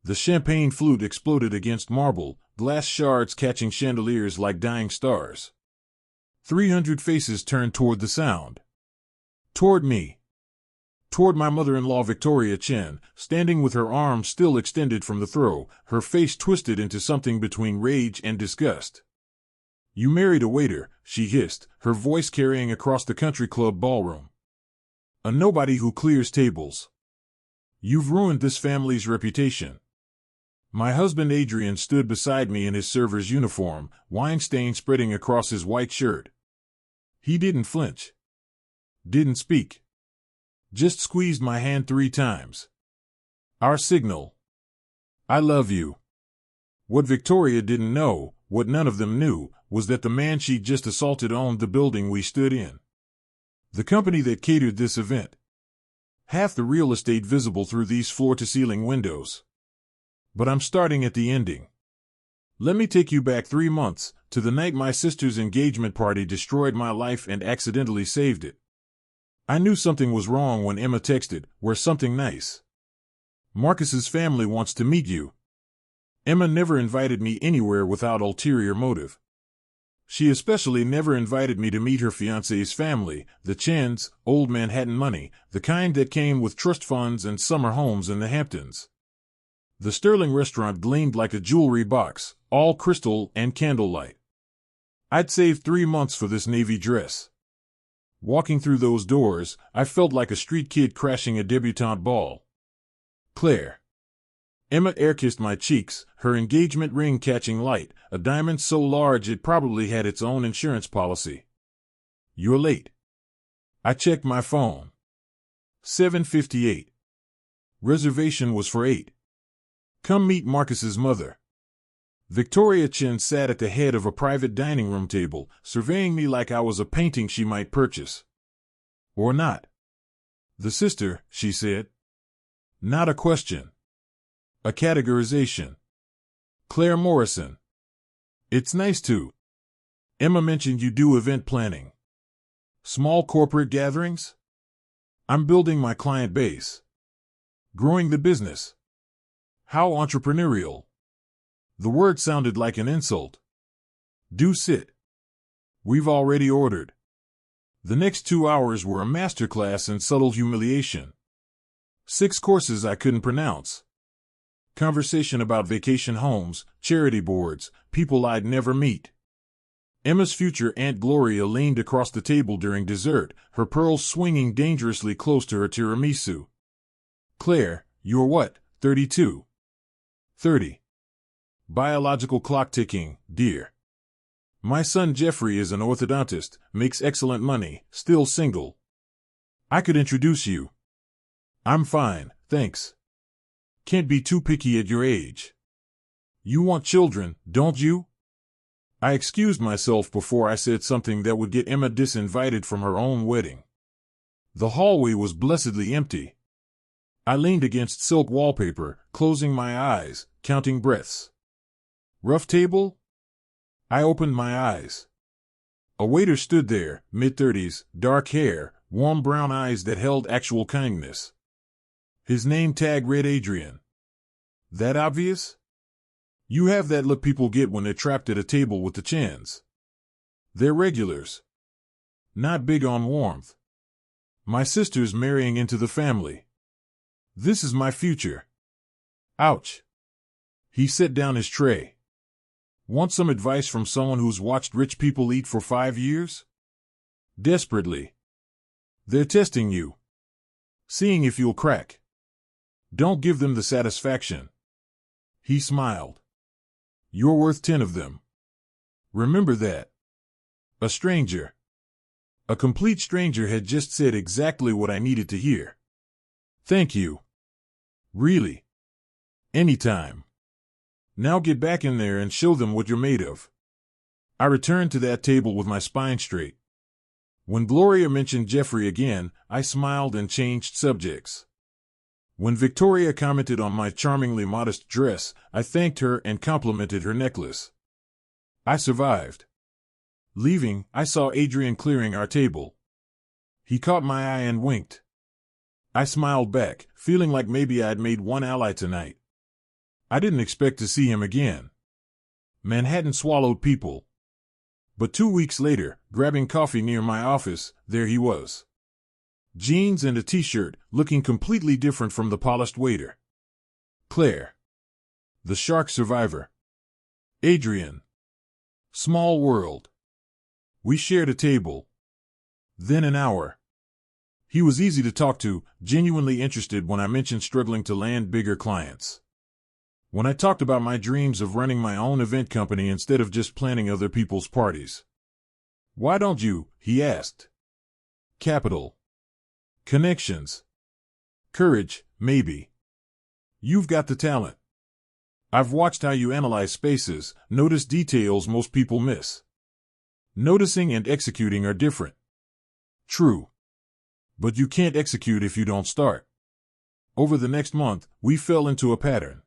The champagne flute exploded against marble, glass shards catching chandeliers like dying stars. 300 faces turned toward the sound. Toward me. Toward my mother-in-law Victoria Chen, standing with her arms still extended from the throw, her face twisted into something between rage and disgust. "You married a waiter," she hissed, her voice carrying across the country club ballroom. "A nobody who clears tables. You've ruined this family's reputation." My husband Adrian stood beside me in his server's uniform, wine stain spreading across his white shirt. He didn't flinch. Didn't speak. Just squeezed my hand 3 times. Our signal. "I love you." What Victoria didn't know, what none of them knew, was that the man she'd just assaulted owned the building we stood in. The company that catered this event. Half the real estate visible through these floor-to-ceiling windows. But I'm starting at the ending. Let me take you back 3 months, to the night my sister's engagement party destroyed my life and accidentally saved it. I knew something was wrong when Emma texted, "We're something nice. Marcus's family wants to meet you." Emma never invited me anywhere without ulterior motive. She especially never invited me to meet her fiancé's family, the Chens, old Manhattan money, the kind that came with trust funds and summer homes in the Hamptons. The Sterling restaurant gleamed like a jewelry box, all crystal and candlelight. I'd saved 3 months for this navy dress. Walking through those doors, I felt like a street kid crashing a debutante ball. "Claire." Emma air-kissed my cheeks, her engagement ring catching light, a diamond so large it probably had its own insurance policy. "You're late." I checked my phone. 7:58. Reservation was for 8. Come meet Marcus's mother. Victoria Chen sat at the head of a private dining room table, surveying me like I was a painting she might purchase. Or not. "The sister," she said. Not a question. A categorization. "Claire Morrison." "It's nice to." "Emma mentioned you do event planning." "Small corporate gatherings?" "I'm building my client base. Growing the business." "How entrepreneurial." The word sounded like an insult. "Do sit." "We've already ordered." The next 2 hours were a masterclass in subtle humiliation. 6 courses I couldn't pronounce. Conversation about vacation homes, charity boards, people I'd never meet. Emma's future Aunt Gloria leaned across the table during dessert, her pearls swinging dangerously close to her tiramisu. "Claire, you're what, 32? 30. Biological clock ticking, dear. My son Jeffrey is an orthodontist, makes excellent money, still single. I could introduce you." "I'm fine, thanks. Can't be too picky at your age." "You want children, don't you?" I excused myself before I said something that would get Emma disinvited from her own wedding. The hallway was blessedly empty. I leaned against silk wallpaper, closing my eyes, counting breaths. "Rough table?" I opened my eyes. A waiter stood there, mid-30s, dark hair, warm brown eyes that held actual kindness. His name tag read Adrian. That obvious? You have that look people get when they're trapped at a table with the Chens. They're regulars. Not big on warmth. My sister's marrying into the family. This is my future. Ouch. He set down his tray. Want some advice from someone who's watched rich people eat for 5 years? Desperately. They're testing you. Seeing if you'll crack. Don't give them the satisfaction. He smiled. You're worth 10 of them. Remember that. A stranger. A complete stranger had just said exactly what I needed to hear. Thank you. Really. Anytime. Now get back in there and show them what you're made of. I returned to that table with my spine straight. When Gloria mentioned Jeffrey again, I smiled and changed subjects. When Victoria commented on my charmingly modest dress, I thanked her and complimented her necklace. I survived. Leaving, I saw Adrian clearing our table. He caught my eye and winked. I smiled back, feeling like maybe I'd made one ally tonight. I didn't expect to see him again. Manhattan swallowed people. But 2 weeks later, grabbing coffee near my office, there he was. Jeans and a t-shirt, looking completely different from the polished waiter. Claire. The shark survivor. Adrian. Small world. We shared a table. Then an hour. He was easy to talk to, genuinely interested when I mentioned struggling to land bigger clients. When I talked about my dreams of running my own event company instead of just planning other people's parties. Why don't you? He asked. Capital. Connections. Courage, maybe. You've got the talent. I've watched how you analyze spaces, notice details most people miss. Noticing and executing are different. True. But you can't execute if you don't start. Over the next month, we fell into a pattern.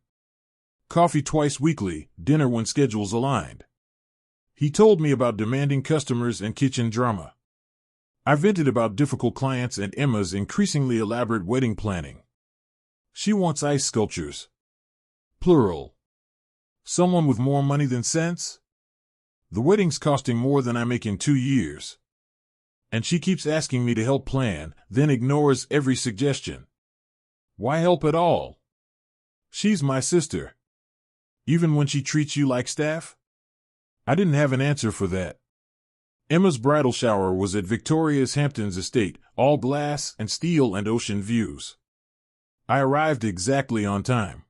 Coffee twice weekly, dinner when schedules aligned. He told me about demanding customers and kitchen drama. I vented about difficult clients and Emma's increasingly elaborate wedding planning. She wants ice sculptures. Plural. Someone with more money than sense? The wedding's costing more than I make in 2 years. And she keeps asking me to help plan, then ignores every suggestion. Why help at all? She's my sister. Even when she treats you like staff? I didn't have an answer for that. Emma's bridal shower was at Victoria's Hamptons estate, all glass and steel and ocean views. I arrived exactly on time.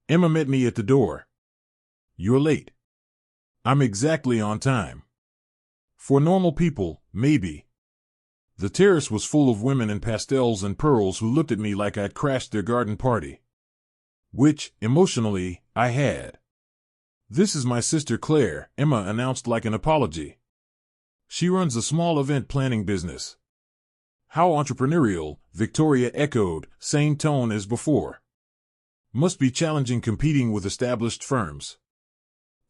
Emma met me at the door. You're late. I'm exactly on time. For normal people, maybe. The terrace was full of women in pastels and pearls who looked at me like I'd crashed their garden party. Which, emotionally, I had. This is my sister Claire, Emma announced like an apology. She runs a small event planning business. How entrepreneurial, Victoria echoed, same tone as before. Must be challenging competing with established firms.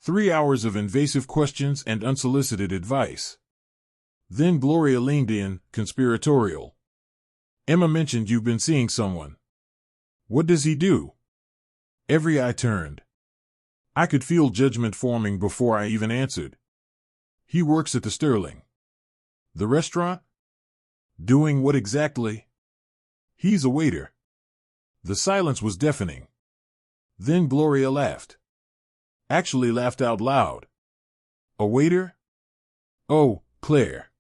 3 hours of invasive questions and unsolicited advice. Then Gloria leaned in, conspiratorial. Emma mentioned you've been seeing someone. What does he do? Every eye turned. I could feel judgment forming before I even answered. He works at the Sterling. The restaurant? Doing what exactly? He's a waiter. The silence was deafening. Then Gloria laughed. Actually laughed out loud. A waiter? Oh, Claire.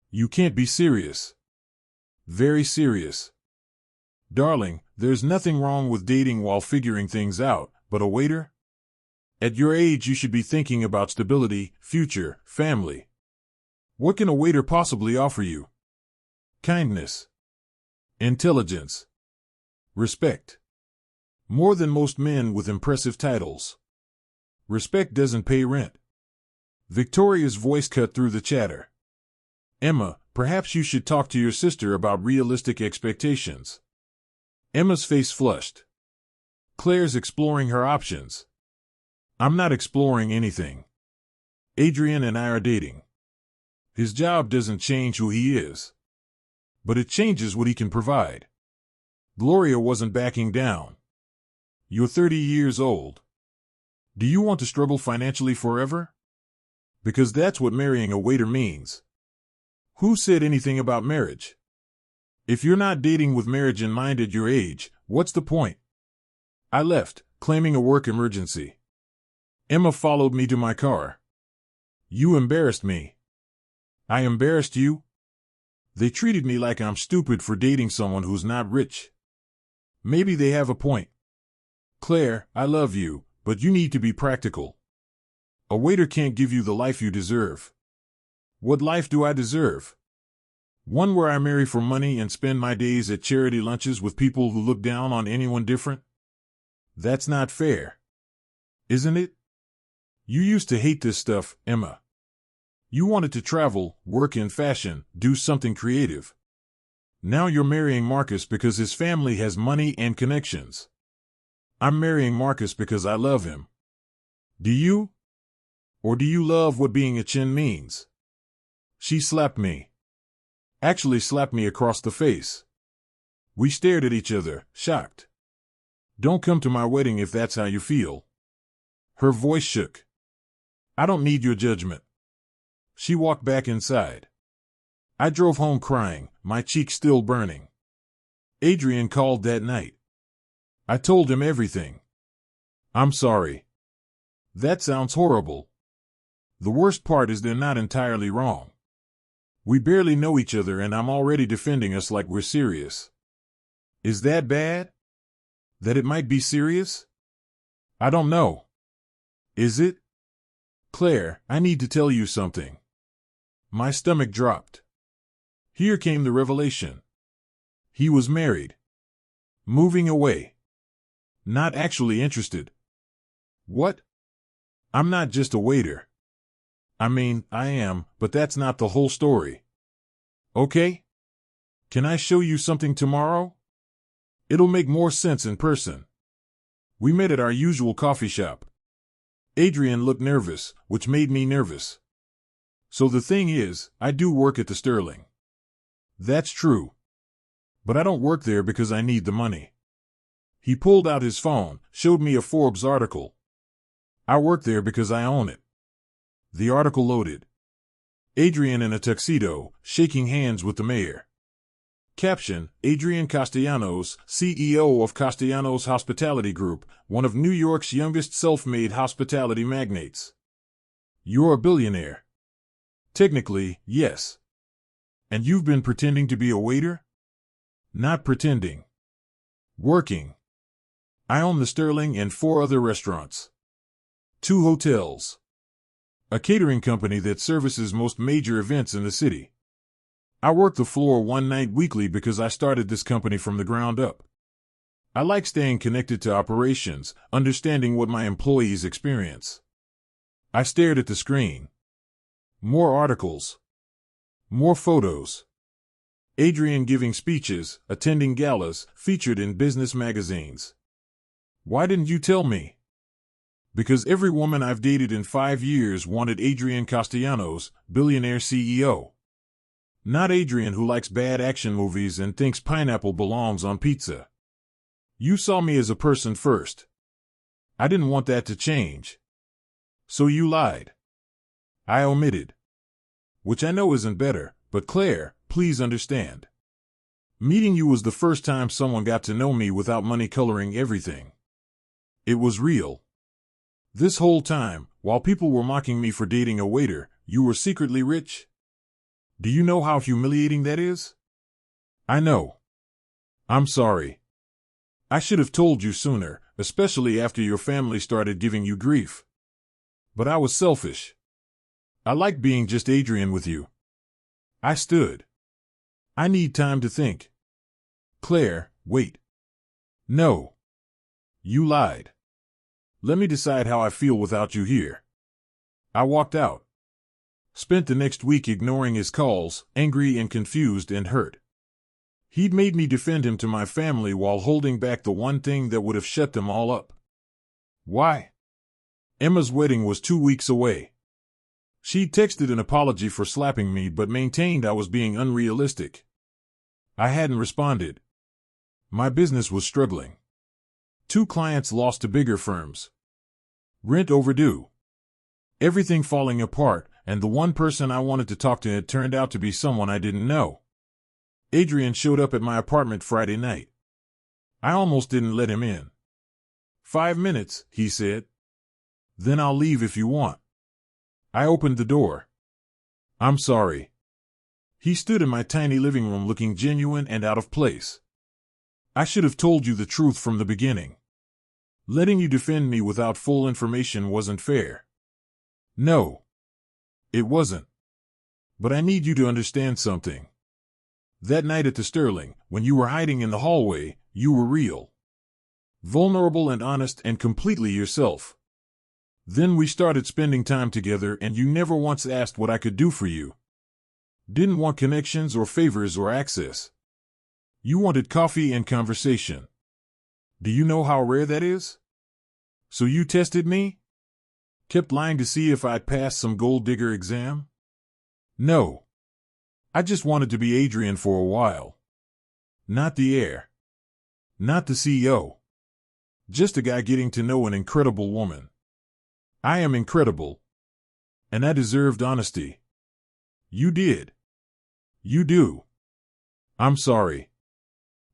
You can't be serious. Very serious. Darling, there's nothing wrong with dating while figuring things out, but a waiter? At your age you should be thinking about stability, future, family. What can a waiter possibly offer you? Kindness. Intelligence. Respect. More than most men with impressive titles. Respect doesn't pay rent. Victoria's voice cut through the chatter. Emma, perhaps you should talk to your sister about realistic expectations. Emma's face flushed. Claire's exploring her options. I'm not exploring anything. Adrian and I are dating. His job doesn't change who he is. But it changes what he can provide. Gloria wasn't backing down. You're 30 years old. Do you want to struggle financially forever? Because that's what marrying a waiter means. Who said anything about marriage? If you're not dating with marriage in mind at your age, what's the point? I left, claiming a work emergency. Emma followed me to my car. You embarrassed me. I embarrassed you? They treated me like I'm stupid for dating someone who's not rich. Maybe they have a point. Claire, I love you, but you need to be practical. A waiter can't give you the life you deserve. What life do I deserve? One where I marry for money and spend my days at charity lunches with people who look down on anyone different? That's not fair. Isn't it? You used to hate this stuff, Emma. You wanted to travel, work in fashion, do something creative. Now you're marrying Marcus because his family has money and connections. I'm marrying Marcus because I love him. Do you? Or do you love what being a chin means? She slapped me. Actually slapped me across the face. We stared at each other, shocked. Don't come to my wedding if that's how you feel. Her voice shook. I don't need your judgment. She walked back inside. I drove home crying, my cheeks still burning. Adrian called that night. I told him everything. I'm sorry. That sounds horrible. The worst part is they're not entirely wrong. We barely know each other and I'm already defending us like we're serious. Is that bad? That it might be serious? I don't know. Is it? Claire, I need to tell you something. My stomach dropped. Here came the revelation. He was married. Moving away. Not actually interested. What? I'm not just a waiter. I mean, I am, but that's not the whole story. Okay? Can I show you something tomorrow? It'll make more sense in person. We met at our usual coffee shop. Adrian looked nervous, which made me nervous. So the thing is, I do work at the Sterling. That's true. But I don't work there because I need the money. He pulled out his phone, showed me a Forbes article. I work there because I own it. The article loaded. Adrian in a tuxedo, shaking hands with the mayor. Caption, Adrian Castellanos, CEO of Castellanos Hospitality Group, one of New York's youngest self-made hospitality magnates. You're a billionaire. Technically, yes. And you've been pretending to be a waiter? Not pretending. Working. I own the Sterling and 4 other restaurants. 2 hotels. A catering company that services most major events in the city. I work the floor one night weekly because I started this company from the ground up. I like staying connected to operations, understanding what my employees experience. I stared at the screen. More articles. More photos. Adrian giving speeches, attending galas, featured in business magazines. Why didn't you tell me? Because every woman I've dated in 5 years wanted Adrian Castellanos, billionaire CEO. Not Adrian who likes bad action movies and thinks pineapple belongs on pizza. You saw me as a person first. I didn't want that to change. So you lied. I omitted. Which I know isn't better, but Claire, please understand. Meeting you was the first time someone got to know me without money coloring everything. It was real. This whole time, while people were mocking me for dating a waiter, you were secretly rich? Do you know how humiliating that is? I know. I'm sorry. I should have told you sooner, especially after your family started giving you grief. But I was selfish. I like being just Adrian with you. I stood. I need time to think. Claire, wait. No. You lied. Let me decide how I feel without you here. I walked out. Spent the next week ignoring his calls, angry and confused and hurt. He'd made me defend him to my family while holding back the one thing that would have shut them all up. Why? Emma's wedding was 2 weeks away. She'd texted an apology for slapping me but maintained I was being unrealistic. I hadn't responded. My business was struggling. 2 clients lost to bigger firms. Rent overdue. Everything falling apart, and the one person I wanted to talk to had turned out to be someone I didn't know. Adrian showed up at my apartment Friday night. I almost didn't let him in. 5 minutes, he said. Then I'll leave if you want. I opened the door. I'm sorry. He stood in my tiny living room looking genuine and out of place. I should have told you the truth from the beginning. Letting you defend me without full information wasn't fair. No. It wasn't. But I need you to understand something. That night at the Sterling, when you were hiding in the hallway, you were real. Vulnerable and honest and completely yourself. Then we started spending time together and you never once asked what I could do for you. Didn't want connections or favors or access. You wanted coffee and conversation. Do you know how rare that is? So you tested me? Kept lying to see if I'd pass some gold digger exam? No. I just wanted to be Adrian for a while. Not the heir. Not the CEO. Just a guy getting to know an incredible woman. I am incredible. And I deserved honesty. You did. You do. I'm sorry.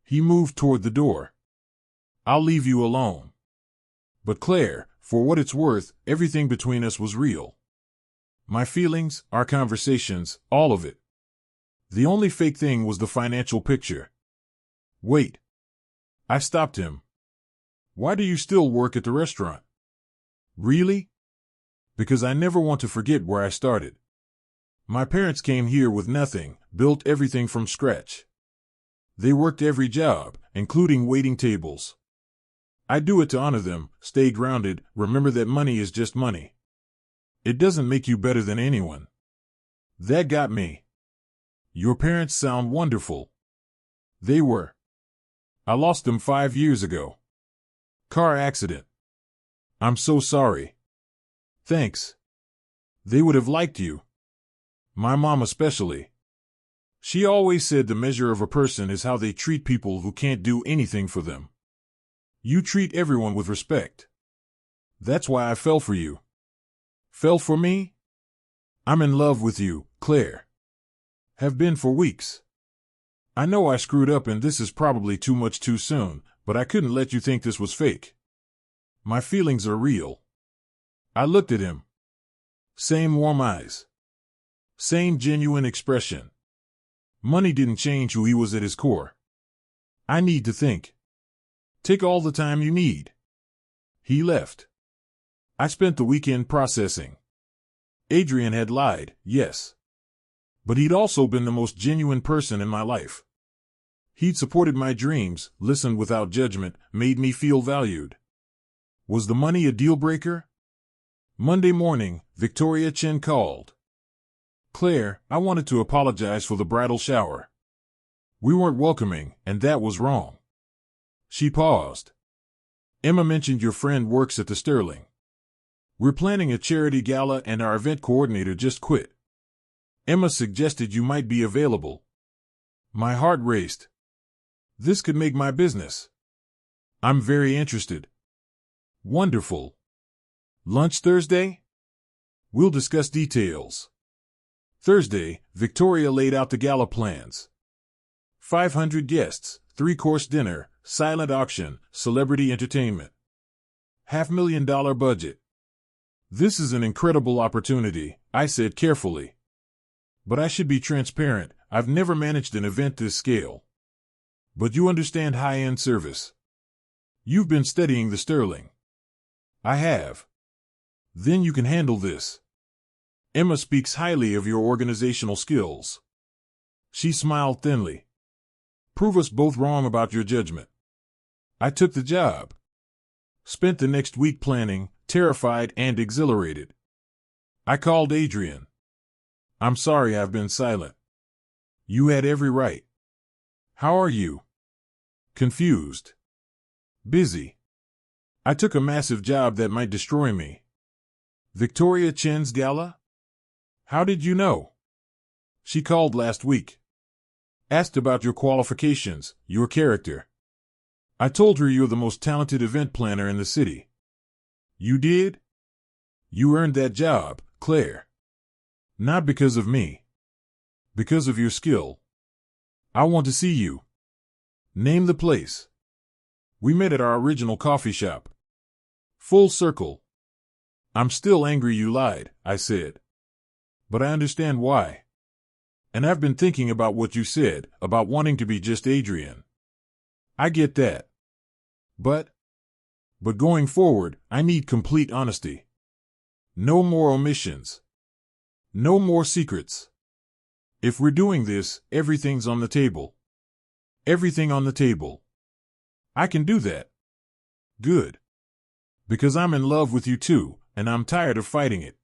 He moved toward the door. I'll leave you alone. But Claire, for what it's worth, everything between us was real. My feelings, our conversations, all of it. The only fake thing was the financial picture. Wait. I stopped him. Why do you still work at the restaurant? Really? Because I never want to forget where I started. My parents came here with nothing, built everything from scratch. They worked every job, including waiting tables. I do it to honor them, stay grounded, remember that money is just money. It doesn't make you better than anyone. That got me. Your parents sound wonderful. They were. I lost them 5 years ago. Car accident. I'm so sorry. Thanks. They would have liked you. My mom especially. She always said the measure of a person is how they treat people who can't do anything for them. You treat everyone with respect. That's why I fell for you. Fell for me? I'm in love with you, Claire. Have been for weeks. I know I screwed up and this is probably too much too soon, but I couldn't let you think this was fake. My feelings are real. I looked at him. Same warm eyes. Same genuine expression. Money didn't change who he was at his core. I need to think. Take all the time you need. He left. I spent the weekend processing. Adrian had lied, yes. But he'd also been the most genuine person in my life. He'd supported my dreams, listened without judgment, made me feel valued. Was the money a deal breaker? Monday morning, Victoria Chen called. Claire, I wanted to apologize for the bridal shower. We weren't welcoming, and that was wrong. She paused. Emma mentioned your friend works at the Sterling. We're planning a charity gala and our event coordinator just quit. Emma suggested you might be available. My heart raced. This could make my business. I'm very interested. Wonderful. Lunch Thursday? We'll discuss details. Thursday, Victoria laid out the gala plans. 500 guests, 3-course dinner, silent auction, celebrity entertainment. $500,000 budget. This is an incredible opportunity, I said carefully. But I should be transparent, I've never managed an event this scale. But you understand high-end service. You've been studying the Sterling. I have. Then you can handle this. Emma speaks highly of your organizational skills. She smiled thinly. Prove us both wrong about your judgment. I took the job. Spent the next week planning, terrified and exhilarated. I called Adrian. I'm sorry I've been silent. You had every right. How are you? Confused. Busy. I took a massive job that might destroy me. Victoria Chen's gala? How did you know? She called last week. Asked about your qualifications, your character. I told her you're the most talented event planner in the city. You did? You earned that job, Claire. Not because of me. Because of your skill. I want to see you. Name the place. We met at our original coffee shop. Full circle. I'm still angry you lied, I said. But I understand why. And I've been thinking about what you said, about wanting to be just Adrian. I get that. But going forward, I need complete honesty. No more omissions. No more secrets. If we're doing this, everything's on the table. Everything on the table. I can do that. Good. Because I'm in love with you too, and I'm tired of fighting it.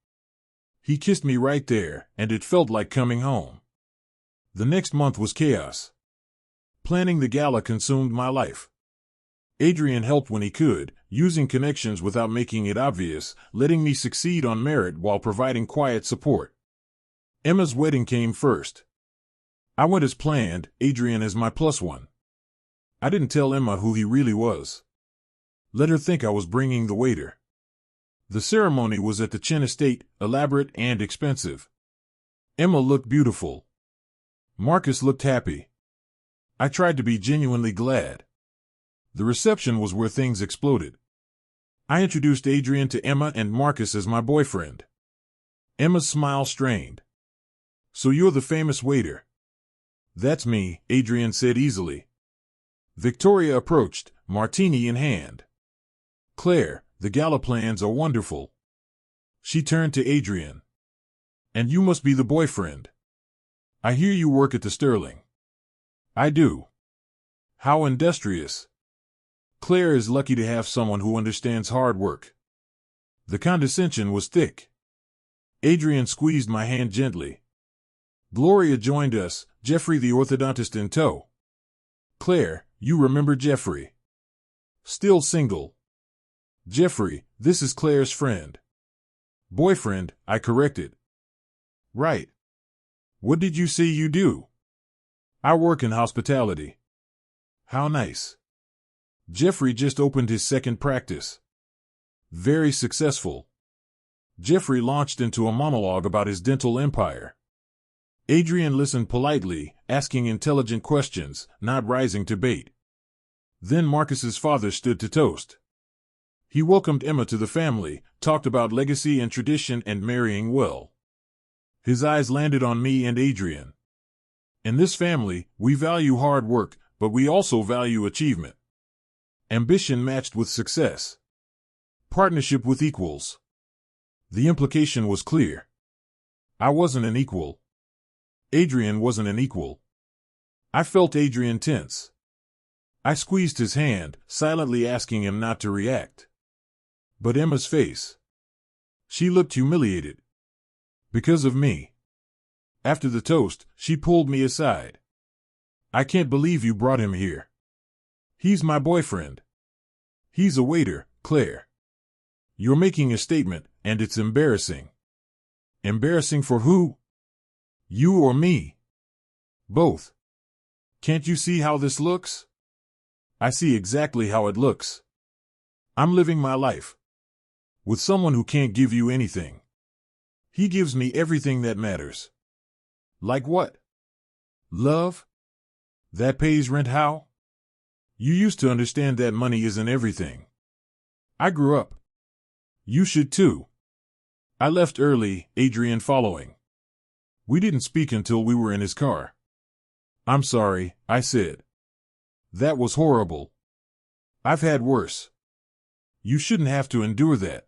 He kissed me right there, and it felt like coming home. The next month was chaos. Planning the gala consumed my life. Adrian helped when he could, using connections without making it obvious, letting me succeed on merit while providing quiet support. Emma's wedding came first. I went as planned, Adrian as my plus one. I didn't tell Emma who he really was. Let her think I was bringing the waiter. The ceremony was at the Chen estate, elaborate and expensive. Emma looked beautiful. Marcus looked happy. I tried to be genuinely glad. The reception was where things exploded. I introduced Adrian to Emma and Marcus as my boyfriend. Emma's smile strained. So you're the famous waiter. That's me, Adrian said easily. Victoria approached, martini in hand. Claire, the gala plans are wonderful. She turned to Adrian. And you must be the boyfriend. I hear you work at the Sterling. I do. How industrious. Claire is lucky to have someone who understands hard work. The condescension was thick. Adrian squeezed my hand gently. Gloria joined us, Jeffrey the orthodontist in tow. Claire, you remember Jeffrey. Still single. Jeffrey, this is Claire's friend. Boyfriend, I corrected. Right. What did you say you do? I work in hospitality. How nice. Jeffrey just opened his second practice. Very successful. Jeffrey launched into a monologue about his dental empire. Adrian listened politely, asking intelligent questions, not rising to bait. Then Marcus's father stood to toast. He welcomed Emma to the family, talked about legacy and tradition and marrying well. His eyes landed on me and Adrian. In this family, we value hard work, but we also value achievement. Ambition matched with success. Partnership with equals. The implication was clear. I wasn't an equal. Adrian wasn't an equal. I felt Adrian tense. I squeezed his hand, silently asking him not to react. But Emma's face. She looked humiliated. Because of me. After the toast, she pulled me aside. I can't believe you brought him here. He's my boyfriend. He's a waiter, Claire. You're making a statement, and it's embarrassing. Embarrassing for who? You or me? Both. Can't you see how this looks? I see exactly how it looks. I'm living my life. With someone who can't give you anything. He gives me everything that matters. Like what? Love? That pays rent how? You used to understand that money isn't everything. I grew up. You should too. I left early, Adrian following. We didn't speak until we were in his car. I'm sorry, I said. That was horrible. I've had worse. You shouldn't have to endure that.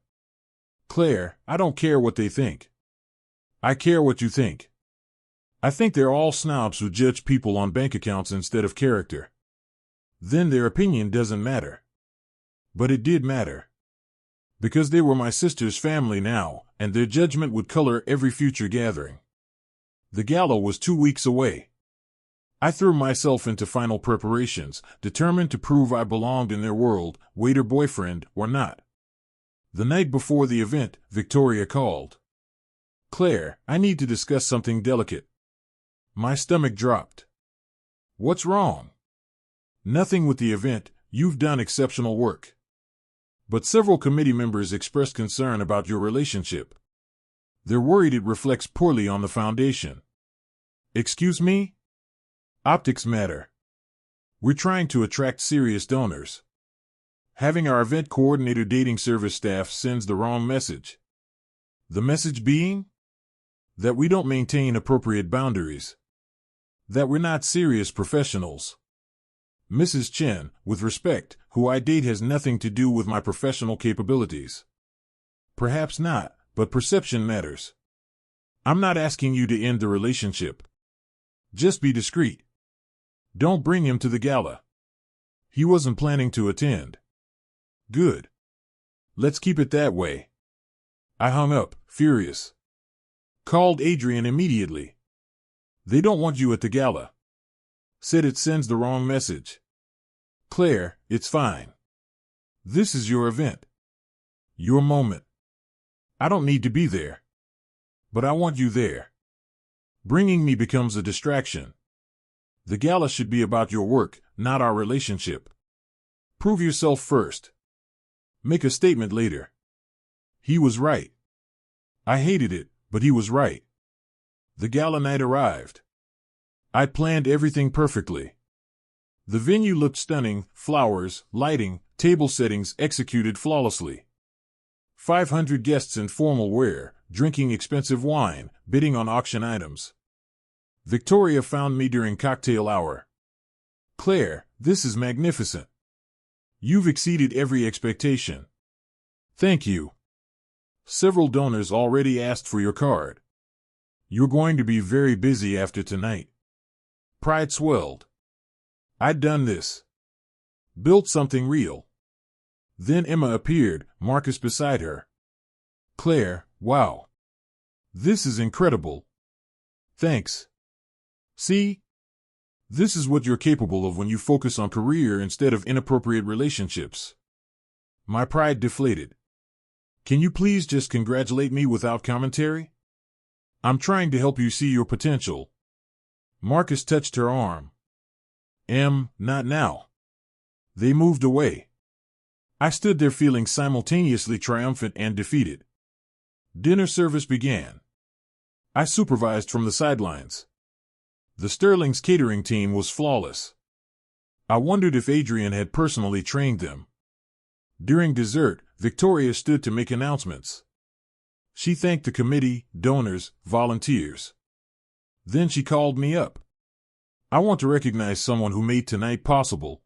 Claire, I don't care what they think. I care what you think. I think they're all snobs who judge people on bank accounts instead of character. Then their opinion doesn't matter. But it did matter. Because they were my sister's family now, and their judgment would color every future gathering. The gala was 2 weeks away. I threw myself into final preparations, determined to prove I belonged in their world, waiter boyfriend or not. The night before the event, Victoria called. Claire, I need to discuss something delicate. My stomach dropped. What's wrong? Nothing with the event, you've done exceptional work. But several committee members expressed concern about your relationship. They're worried it reflects poorly on the foundation. Excuse me? Optics matter. We're trying to attract serious donors. Having our event coordinator dating service staff sends the wrong message. The message being? That we don't maintain appropriate boundaries. That we're not serious professionals. Mrs. Chen, with respect, who I date has nothing to do with my professional capabilities. Perhaps not, but perception matters. I'm not asking you to end the relationship. Just be discreet. Don't bring him to the gala. He wasn't planning to attend. Good. Let's keep it that way. I hung up, furious. Called Adrian immediately. They don't want you at the gala. Said it sends the wrong message. Claire, it's fine. This is your event. Your moment. I don't need to be there. But I want you there. Bringing me becomes a distraction. The gala should be about your work, not our relationship. Prove yourself first. Make a statement later. He was right. I hated it, but he was right. The gala night arrived. I planned everything perfectly. The venue looked stunning, flowers, lighting, table settings executed flawlessly. 500 guests in formal wear, drinking expensive wine, bidding on auction items. Victoria found me during cocktail hour. Claire, this is magnificent. You've exceeded every expectation. Thank you. Several donors already asked for your card. You're going to be very busy after tonight. Pride swelled. I'd done this. Built something real. Then Emma appeared, Marcus beside her. Claire, wow. This is incredible. Thanks. See? This is what you're capable of when you focus on career instead of inappropriate relationships. My pride deflated. Can you please just congratulate me without commentary? I'm trying to help you see your potential. Marcus touched her arm. Not now. They moved away. I stood there feeling simultaneously triumphant and defeated. Dinner service began. I supervised from the sidelines. The Sterling's catering team was flawless. I wondered if Adrian had personally trained them. During dessert, Victoria stood to make announcements. She thanked the committee, donors, volunteers. Then she called me up. I want to recognize someone who made tonight possible.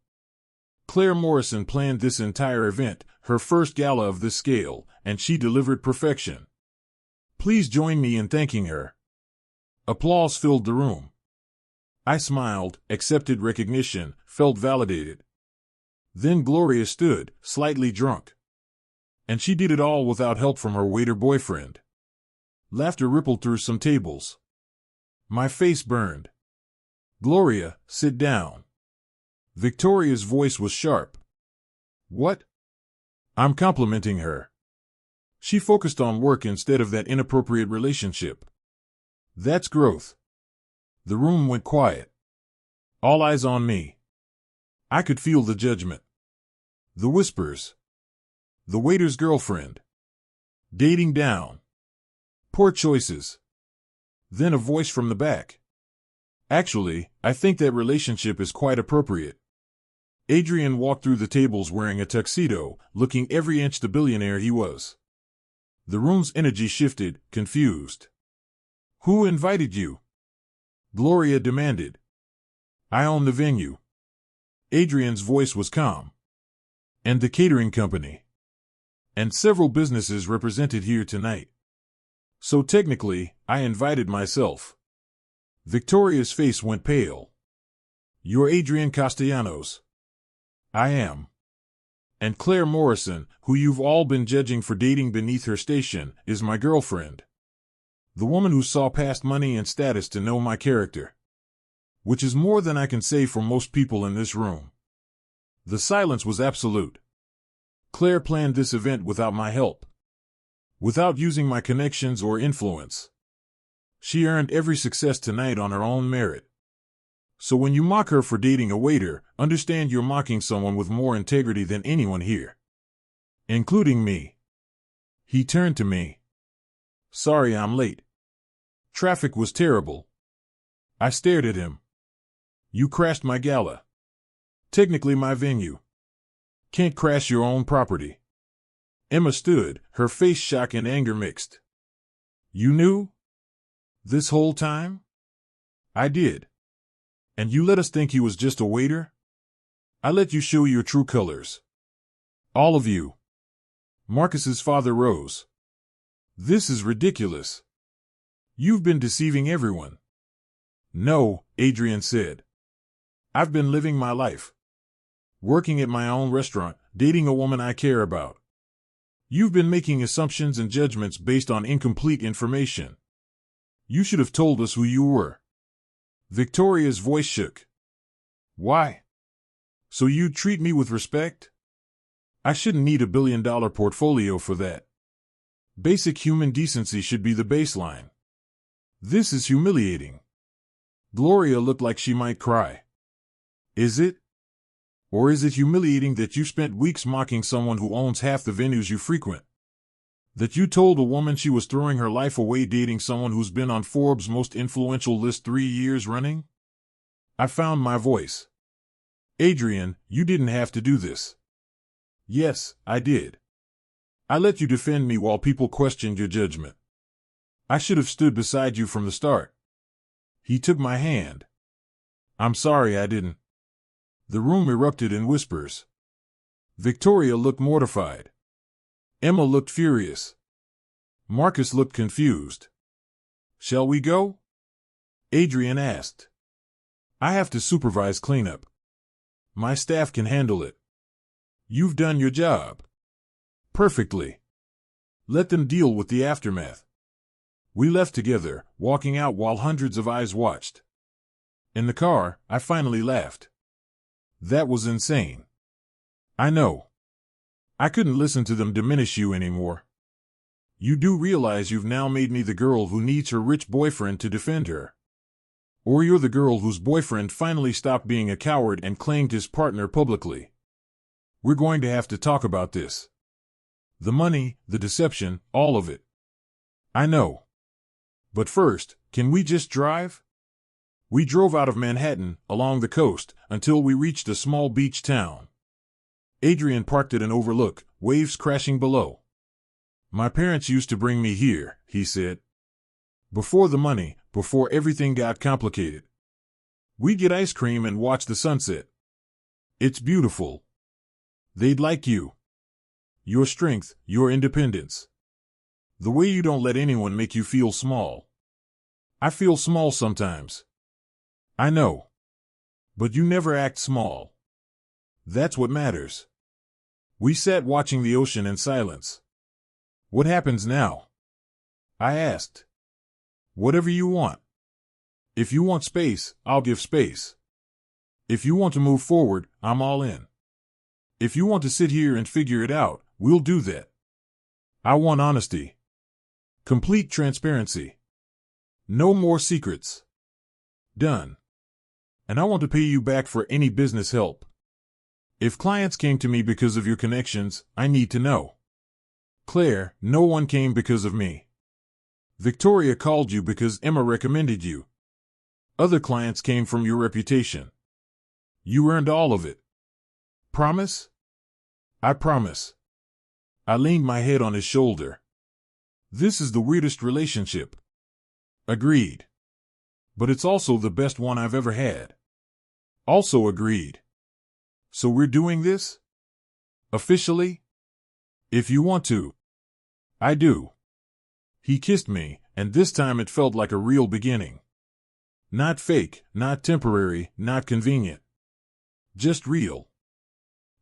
Claire Morrison planned this entire event, her first gala of this scale, and she delivered perfection. Please join me in thanking her. Applause filled the room. I smiled, accepted recognition, felt validated. Then Gloria stood, slightly drunk. And she did it all without help from her waiter boyfriend. Laughter rippled through some tables. My face burned. Gloria, sit down. Victoria's voice was sharp. What? I'm complimenting her. She focused on work instead of that inappropriate relationship. That's growth. The room went quiet. All eyes on me. I could feel the judgment. The whispers. The waiter's girlfriend. Dating down. Poor choices. Then a voice from the back. Actually, I think that relationship is quite appropriate. Adrian walked through the tables wearing a tuxedo, looking every inch the billionaire he was. The room's energy shifted, confused. Who invited you? Gloria demanded. I own the venue. Adrian's voice was calm. And the catering company. And several businesses represented here tonight. So technically, I invited myself. Victoria's face went pale. You're Adrian Castellanos. I am. And Claire Morrison, who you've all been judging for dating beneath her station, is my girlfriend. The woman who saw past money and status to know my character. Which is more than I can say for most people in this room. The silence was absolute. Claire planned this event without my help. Without using my connections or influence. She earned every success tonight on her own merit. So when you mock her for dating a waiter, understand you're mocking someone with more integrity than anyone here. Including me. He turned to me. Sorry I'm late. Traffic was terrible. I stared at him. You crashed my gala. Technically my venue. Can't crash your own property. Emma stood, her face shock and anger mixed. You knew? This whole time? I did. And you let us think he was just a waiter? I let you show your true colors. All of you. Marcus's father rose. This is ridiculous. You've been deceiving everyone. No, Adrian said. I've been living my life. Working at my own restaurant, dating a woman I care about. You've been making assumptions and judgments based on incomplete information. You should have told us who you were. Victoria's voice shook. Why? So you'd treat me with respect? I shouldn't need $1 billion portfolio for that. Basic human decency should be the baseline. This is humiliating. Gloria looked like she might cry. Is it? Or is it humiliating that you spent weeks mocking someone who owns half the venues you frequent? That you told a woman she was throwing her life away dating someone who's been on Forbes' most influential list 3 years running? I found my voice. Adrian, you didn't have to do this. Yes, I did. I let you defend me while people questioned your judgment. I should have stood beside you from the start. He took my hand. I'm sorry I didn't. The room erupted in whispers. Victoria looked mortified. Emma looked furious. Marcus looked confused. Shall we go? Adrian asked. I have to supervise cleanup. My staff can handle it. You've done your job. Perfectly. Let them deal with the aftermath. We left together, walking out while hundreds of eyes watched. In the car, I finally laughed. That was insane. I know. I couldn't listen to them diminish you anymore. You do realize you've now made me the girl who needs her rich boyfriend to defend her. Or you're the girl whose boyfriend finally stopped being a coward and claimed his partner publicly. We're going to have to talk about this. The money, the deception, all of it. I know. But first, can we just drive? We drove out of Manhattan, along the coast, until we reached a small beach town. Adrian parked at an overlook, waves crashing below. My parents used to bring me here, he said. Before the money, before everything got complicated. We'd get ice cream and watch the sunset. It's beautiful. They'd like you. Your strength, your independence. The way you don't let anyone make you feel small. I feel small sometimes. I know. But you never act small. That's what matters. We sat watching the ocean in silence. What happens now? I asked. Whatever you want. If you want space, I'll give space. If you want to move forward, I'm all in. If you want to sit here and figure it out, we'll do that. I want honesty. Complete transparency. No more secrets. Done. And I want to pay you back for any business help. If clients came to me because of your connections, I need to know. Claire, no one came because of me. Victoria called you because Emma recommended you. Other clients came from your reputation. You earned all of it. Promise? I promise. I leaned my head on his shoulder. This is the weirdest relationship. Agreed. But it's also the best one I've ever had. Also agreed. So we're doing this? Officially? If you want to. I do. He kissed me, and this time it felt like a real beginning. Not fake, not temporary, not convenient. Just real.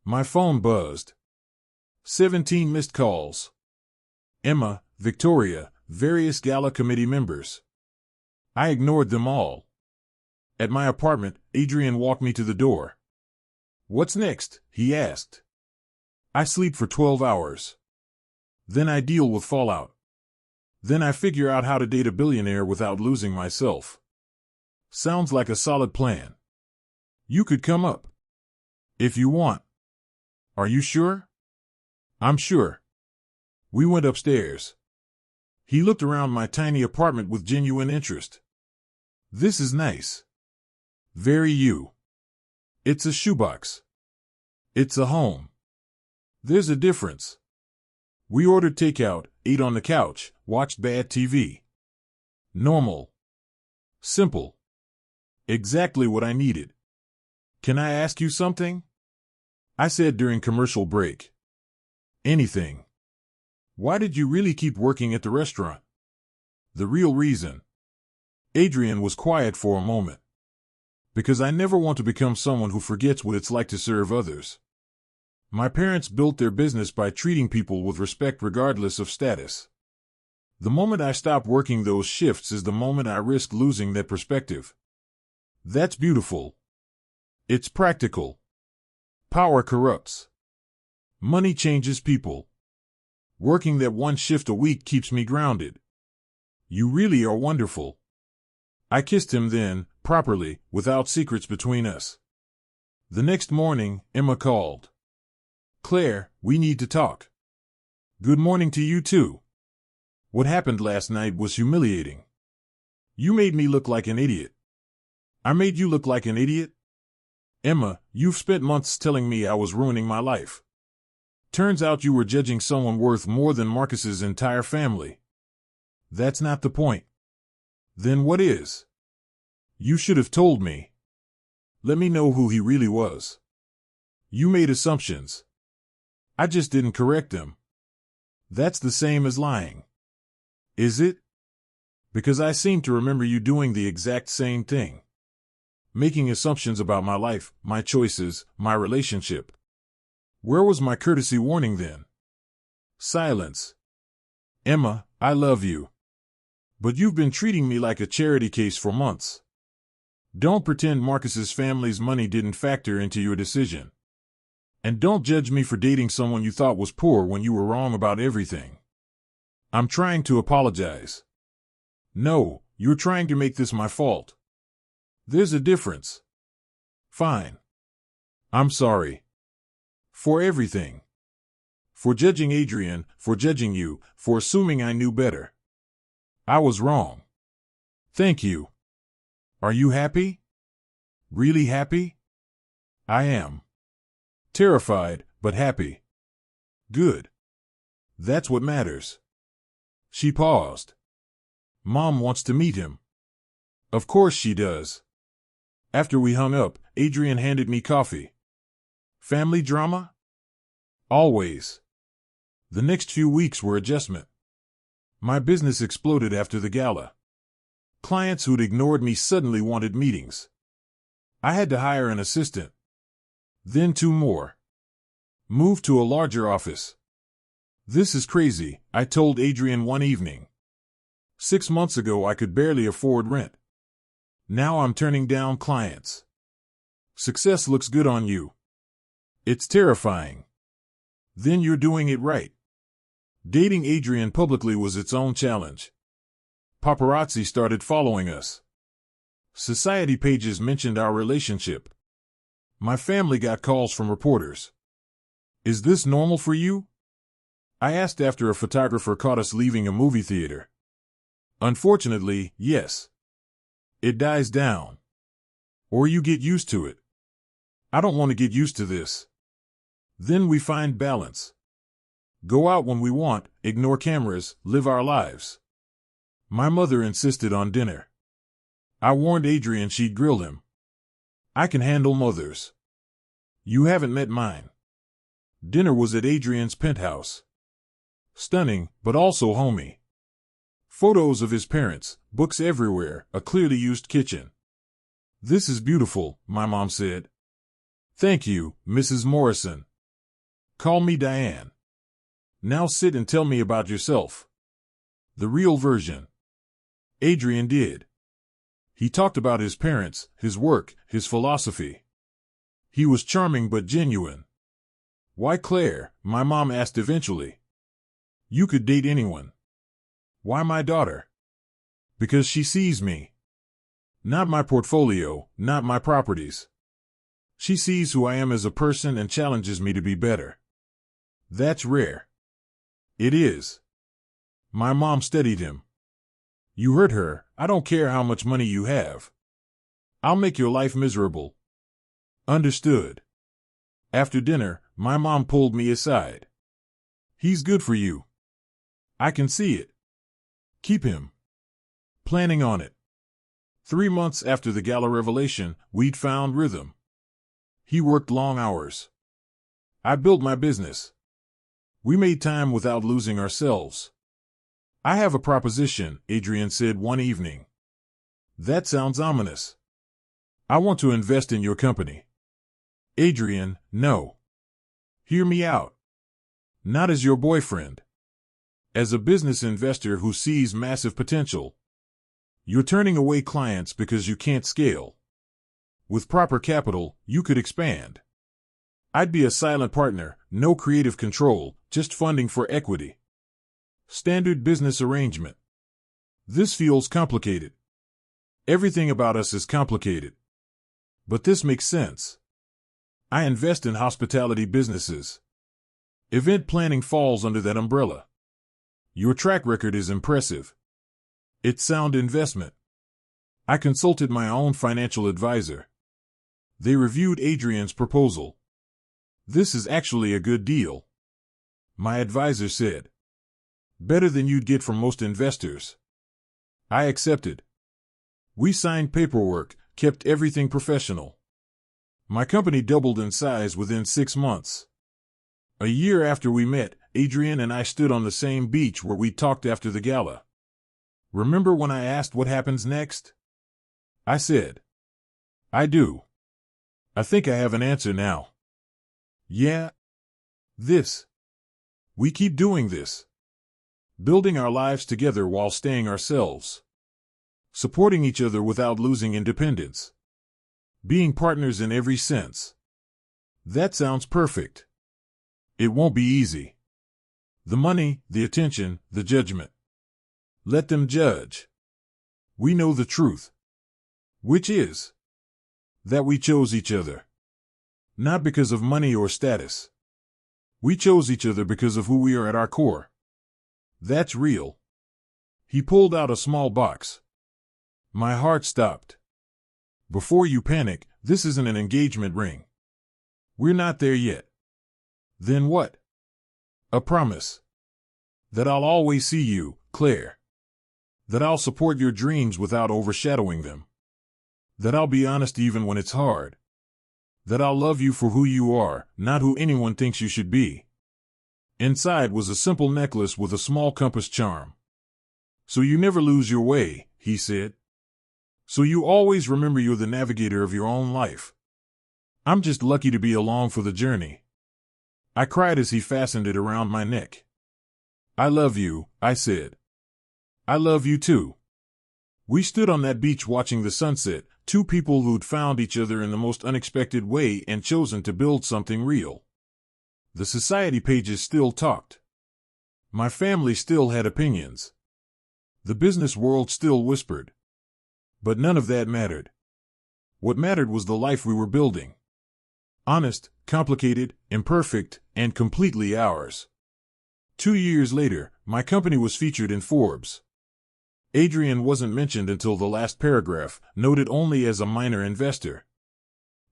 My phone buzzed. 17 missed calls. Emma, Victoria, various gala committee members. I ignored them all. At my apartment, Adrian walked me to the door. What's next? He asked. I sleep for 12 hours. Then I deal with fallout. Then I figure out how to date a billionaire without losing myself. Sounds like a solid plan. You could come up. If you want. Are you sure? I'm sure. We went upstairs. He looked around my tiny apartment with genuine interest. This is nice. Very you. It's a shoebox. It's a home. There's a difference. We ordered takeout, ate on the couch, watched bad TV. Normal. Simple. Exactly what I needed. Can I ask you something? I said during commercial break. Anything. Why did you really keep working at the restaurant? The real reason. Adrian was quiet for a moment. Because I never want to become someone who forgets what it's like to serve others. My parents built their business by treating people with respect regardless of status. The moment I stop working those shifts is the moment I risk losing that perspective. That's beautiful. It's practical. Power corrupts. Money changes people. Working that one shift a week keeps me grounded. You really are wonderful. I kissed him then, properly, without secrets between us. The next morning, Emma called. Claire, we need to talk. Good morning to you too. What happened last night was humiliating. You made me look like an idiot. I made you look like an idiot? Emma, you've spent months telling me I was ruining my life. Turns out you were judging someone worth more than Marcus's entire family. That's not the point. Then what is? You should have told me. Let me know who he really was. You made assumptions. I just didn't correct them. That's the same as lying. Is it? Because I seem to remember you doing the exact same thing. Making assumptions about my life, my choices, my relationship. Where was my courtesy warning then? Silence. Emma, I love you. But you've been treating me like a charity case for months. Don't pretend Marcus's family's money didn't factor into your decision. And don't judge me for dating someone you thought was poor when you were wrong about everything. I'm trying to apologize. No, you're trying to make this my fault. There's a difference. Fine. I'm sorry. For everything. For judging Adrian, for judging you, for assuming I knew better. I was wrong. Thank you. Are you happy? Really happy? I am. Terrified, but happy. Good. That's what matters. She paused. Mom wants to meet him. Of course she does. After we hung up, Adrian handed me coffee. Family drama? Always. The next few weeks were adjustment. My business exploded after the gala. Clients who'd ignored me suddenly wanted meetings. I had to hire an assistant. Then 2 more. Moved to a larger office. This is crazy, I told Adrian one evening. 6 months ago I could barely afford rent. Now I'm turning down clients. Success looks good on you. It's terrifying. Then you're doing it right. Dating Adrian publicly was its own challenge. Paparazzi started following us. Society pages mentioned our relationship. My family got calls from reporters. Is this normal for you? I asked after a photographer caught us leaving a movie theater. Unfortunately, yes. It dies down. Or you get used to it. I don't want to get used to this. Then we find balance. Go out when we want, ignore cameras, live our lives. My mother insisted on dinner. I warned Adrian she'd grill him. I can handle mothers. You haven't met mine. Dinner was at Adrian's penthouse. Stunning, but also homey. Photos of his parents, books everywhere, a clearly used kitchen. This is beautiful, my mom said. Thank you, Mrs. Morrison. Call me Diane. Now sit and tell me about yourself. The real version. Adrian did. He talked about his parents, his work, his philosophy. He was charming but genuine. Why Claire? My mom asked eventually. You could date anyone. Why my daughter? Because she sees me. Not my portfolio, not my properties. She sees who I am as a person and challenges me to be better. That's rare. It is. My mom steadied him. You hurt her, I don't care how much money you have. I'll make your life miserable. Understood. After dinner, my mom pulled me aside. He's good for you. I can see it. Keep him. Planning on it. 3 months after the gala revelation, we'd found rhythm. He worked long hours. I built my business. We made time without losing ourselves. I have a proposition, Adrian said one evening. That sounds ominous. I want to invest in your company. Adrian, no. Hear me out. Not as your boyfriend. As a business investor who sees massive potential. You're turning away clients because you can't scale. With proper capital, you could expand. I'd be a silent partner, no creative control, just funding for equity. Standard business arrangement. This feels complicated. Everything about us is complicated. But this makes sense. I invest in hospitality businesses. Event planning falls under that umbrella. Your track record is impressive. It's sound investment. I consulted my own financial advisor. They reviewed Adrian's proposal. This is actually a good deal. My advisor said. Better than you'd get from most investors. I accepted. We signed paperwork, kept everything professional. My company doubled in size within 6 months. A year after we met, Adrian and I stood on the same beach where we talked after the gala. Remember when I asked what happens next? I said, I do. I think I have an answer now. Yeah? This. We keep doing this. Building our lives together while staying ourselves. Supporting each other without losing independence. Being partners in every sense. That sounds perfect. It won't be easy. The money, the attention, the judgment. Let them judge. We know the truth. Which is that we chose each other. Not because of money or status. We chose each other because of who we are at our core. That's real. He pulled out a small box. My heart stopped. Before you panic, this isn't an engagement ring. We're not there yet. Then what? A promise. That I'll always see you, Claire. That I'll support your dreams without overshadowing them. That I'll be honest even when it's hard. That I'll love you for who you are, not who anyone thinks you should be. Inside was a simple necklace with a small compass charm. So you never lose your way, he said. So you always remember you're the navigator of your own life. I'm just lucky to be along for the journey. I cried as he fastened it around my neck. I love you, I said. I love you too. We stood on that beach watching the sunset, two people who'd found each other in the most unexpected way and chosen to build something real. The society pages still talked. My family still had opinions. The business world still whispered. But none of that mattered. What mattered was the life we were building. Honest, complicated, imperfect, and completely ours. 2 years later, my company was featured in Forbes. Adrian wasn't mentioned until the last paragraph, noted only as a minor investor.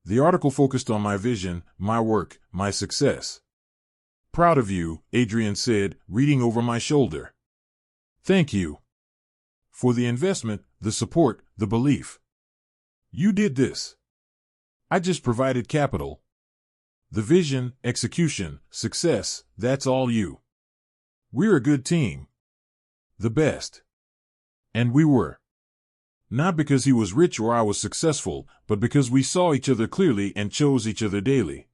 The article focused on my vision, my work, my success. Proud of you, Adrian said, reading over my shoulder. Thank you. For the investment, the support, the belief. You did this. I just provided capital. The vision, execution, success, that's all you. We're a good team. The best. And we were. Not because he was rich or I was successful, but because we saw each other clearly and chose each other daily.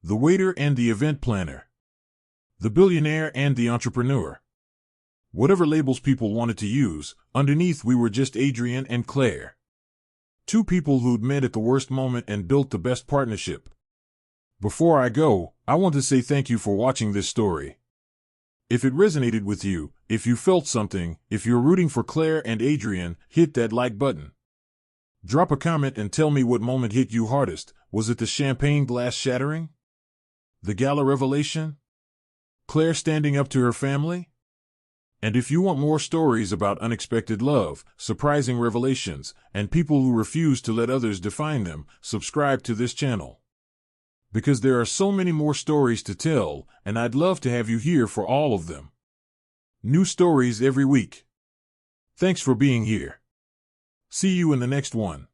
The waiter and the event planner. The billionaire and the entrepreneur. Whatever labels people wanted to use, underneath we were just Adrian and Claire. Two people who'd met at the worst moment and built the best partnership. Before I go, I want to say thank you for watching this story. If it resonated with you, if you felt something, if you're rooting for Claire and Adrian, hit that like button. Drop a comment and tell me what moment hit you hardest. Was it the champagne glass shattering? The gala revelation? Claire standing up to her family? And if you want more stories about unexpected love, surprising revelations, and people who refuse to let others define them, subscribe to this channel. Because there are so many more stories to tell, and I'd love to have you here for all of them. New stories every week. Thanks for being here. See you in the next one.